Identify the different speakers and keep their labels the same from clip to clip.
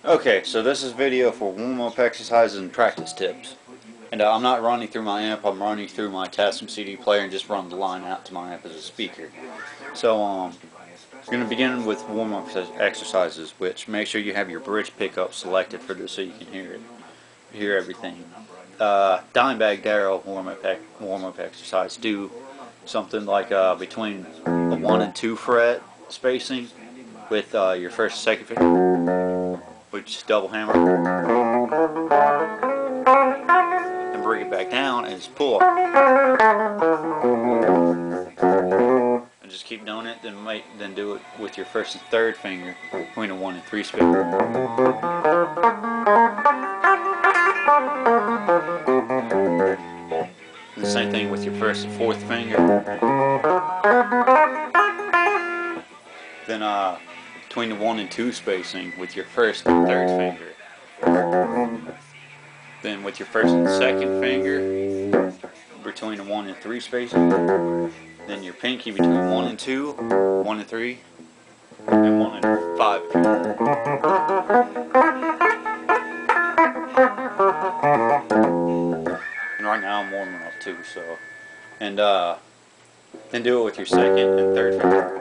Speaker 1: Okay, so this is video for warm-up exercises and practice tips. And I'm not running through my amp, I'm running through my Tascam CD player and just run the line out to my amp as a speaker. So, we're going to begin with warm-up exercises, which make sure you have your bridge pickup selected for this so you can hear everything. Dimebag Darrell warm-up exercise. Do something like between a 1 and 2 fret spacing with your first and second finger, which is double hammer, and bring it back down and just pull up, and just keep doing it. Then do it with your first and third finger between a 1 and 3 space. And the same thing with your first and fourth finger. Then between the 1 and 2 spacing with your first and third finger. Then with your first and second finger between the 1 and 3 spacing. Then your pinky between 1 and 2, 1 and 3, and 1 and 5 if you want. And right now I'm warming up too, so. And then do it with your second and third finger.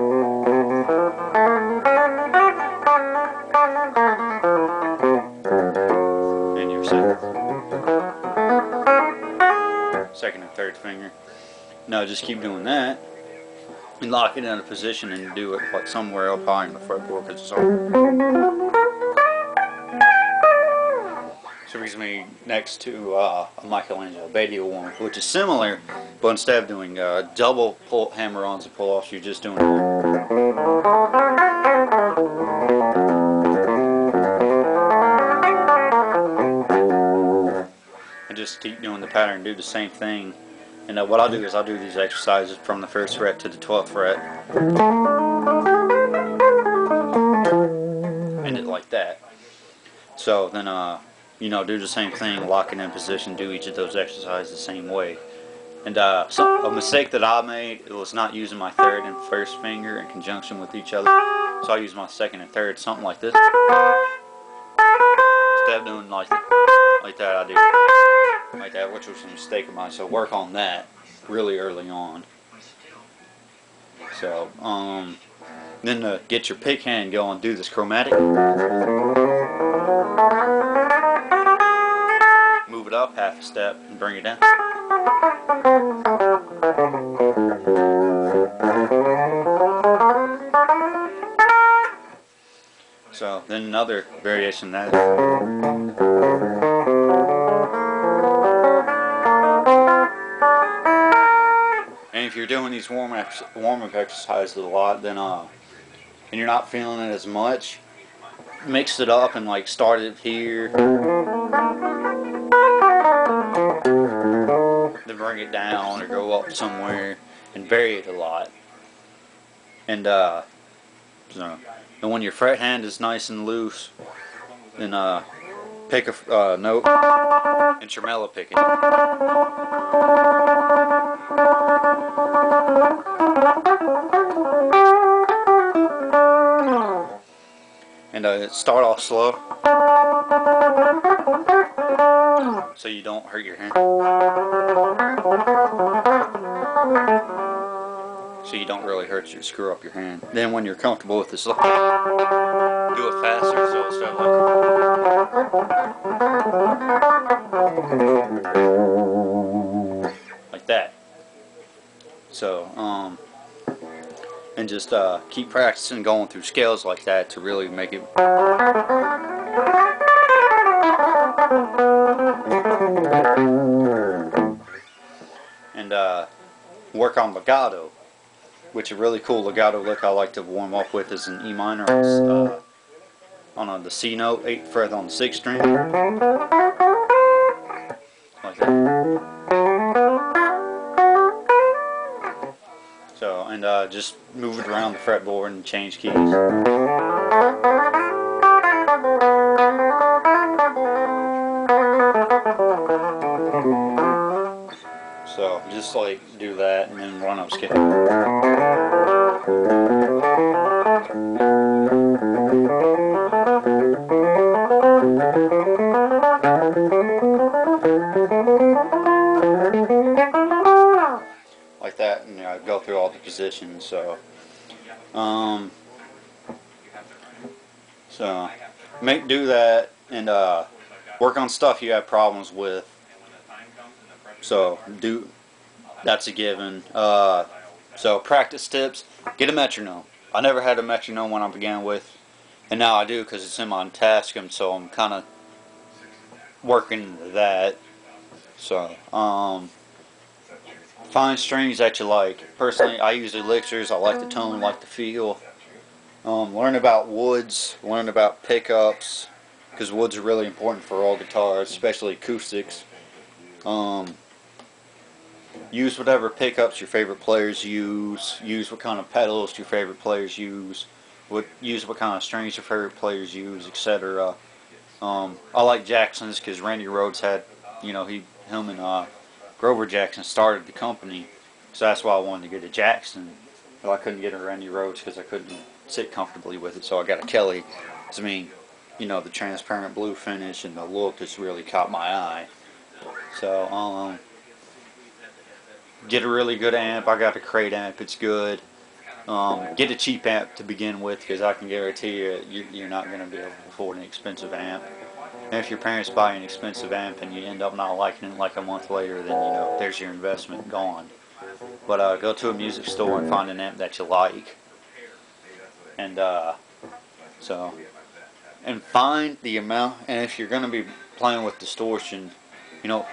Speaker 1: And your second and third finger. No, just keep doing that and lock it in a position and do it like somewhere up high in the fretboard because it's hard. So brings me next to a Michelangelo Badia one, which is similar, but instead of doing double hammer-ons and pull-offs, you're just doing and just keep doing the pattern, do the same thing. And what I'll do is I'll do these exercises from the 1st fret to the 12th fret. End it like that. So then, do the same thing, lock it in position, do each of those exercises the same way. And so a mistake that I made was not using my third and first finger in conjunction with each other. So I use my second and third, something like this. Instead of doing like that, I do like that, which was a mistake of mine. So work on that really early on. So then to get your pick hand going, do this chromatic. Move it up half a step and bring it down. So then another variation of that. And if you're doing these warm-up exercises a lot, then and you're not feeling it as much, mix it up and like start it here, then bring it down or go up somewhere and vary it a lot. And and when your fret hand is nice and loose, then pick a note and tremolo pick it. And start off slow so you don't hurt your hand. So you don't really screw up your hand. Then when you're comfortable with this, do it faster, so instead of like that. So and just keep practicing going through scales like that to really make it. And work on legato, which a really cool legato lick I like to warm up with is an E minor on the C note, 8th fret on the 6th string, like that. So, and just move it around the fretboard and change keys. So, just like do that and then run up scale. position. Um, so do that and work on stuff you have problems with. So that's a given. So practice tips: get a metronome. I never had a metronome when I began with, and now I do because it's in my Tascam. So I'm kind of working that. So find strings that you like. Personally, I use elixirs. I like the tone, like the feel. Learn about woods. Learn about pickups, because woods are really important for all guitars, especially acoustics. Use whatever pickups your favorite players use. Use what kind of pedals your favorite players use. Use what kind of strings your favorite players use, etc. I like Jackson's because Randy Rhoads had, him and Grover Jackson started the company, so that's why I wanted to get a Jackson. But I couldn't get a Randy Rhoads because I couldn't sit comfortably with it, so I got a Kelly. The transparent blue finish and the look just really caught my eye. So get a really good amp. I got a crate amp. It's good. Get a cheap amp to begin with, because I can guarantee you're not going to be able to afford an expensive amp. And if your parents buy an expensive amp and you end up not liking it like a month later, then there's your investment gone. But go to a music store and find an amp that you like, and and find the amount. And if you're going to be playing with distortion,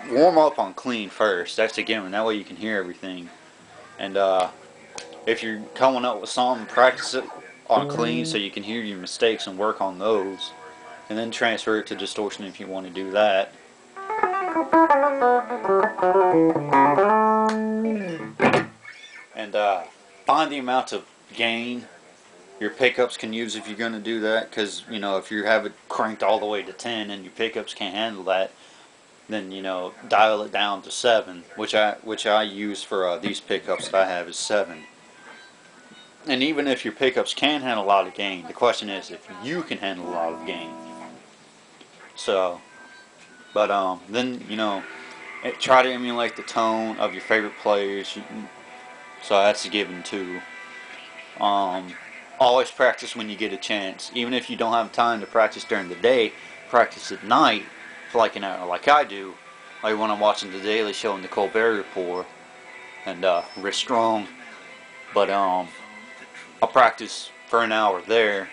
Speaker 1: warm up on clean first. That's a given. That way you can hear everything. And if you're coming up with something, practice it on clean so you can hear your mistakes and work on those. And then transfer it to distortion if you want to do that. And find the amount of gain your pickups can use if you're going to do that. Because, if you have it cranked all the way to 10 and your pickups can't handle that, then dial it down to 7, which I use for these pickups that I have is 7. And even if your pickups can handle a lot of gain, the question is if you can handle a lot of gain. So, but then try to emulate the tone of your favorite players. So that's a given too. Always practice when you get a chance, even if you don't have time to practice during the day. Practice at night for like an hour, like I do, like when I'm watching the Daily Show and the Colbert Report and Rich Strong. But I'll practice for an hour there.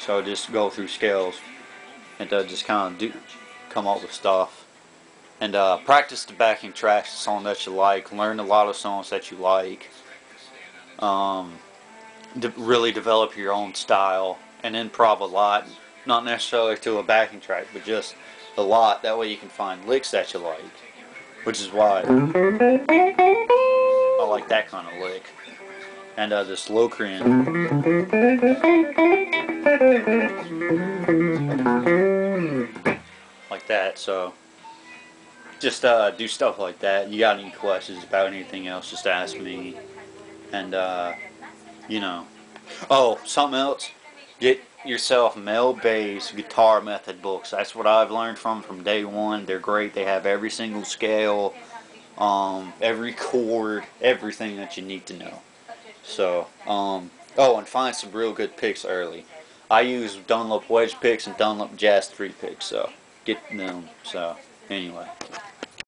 Speaker 1: So just go through scales and just kind of come up with stuff. And practice the backing tracks, the song that you like. Learn a lot of songs that you like. Really develop your own style and improv a lot. Not necessarily to a backing track, but just a lot. That way you can find licks that you like. Which is why I like that kind of lick. And this Locrian. Like that, so just do stuff like that. You got any questions about anything else, just ask me. And oh, something else, get yourself Mel Bay's guitar method books. That's what I've learned from day one. They're great. They have every single scale, every chord, everything that you need to know. So oh, and find some real good picks early. I use Dunlop wedge picks and Dunlop Jazz 3 picks, so get them. So anyway.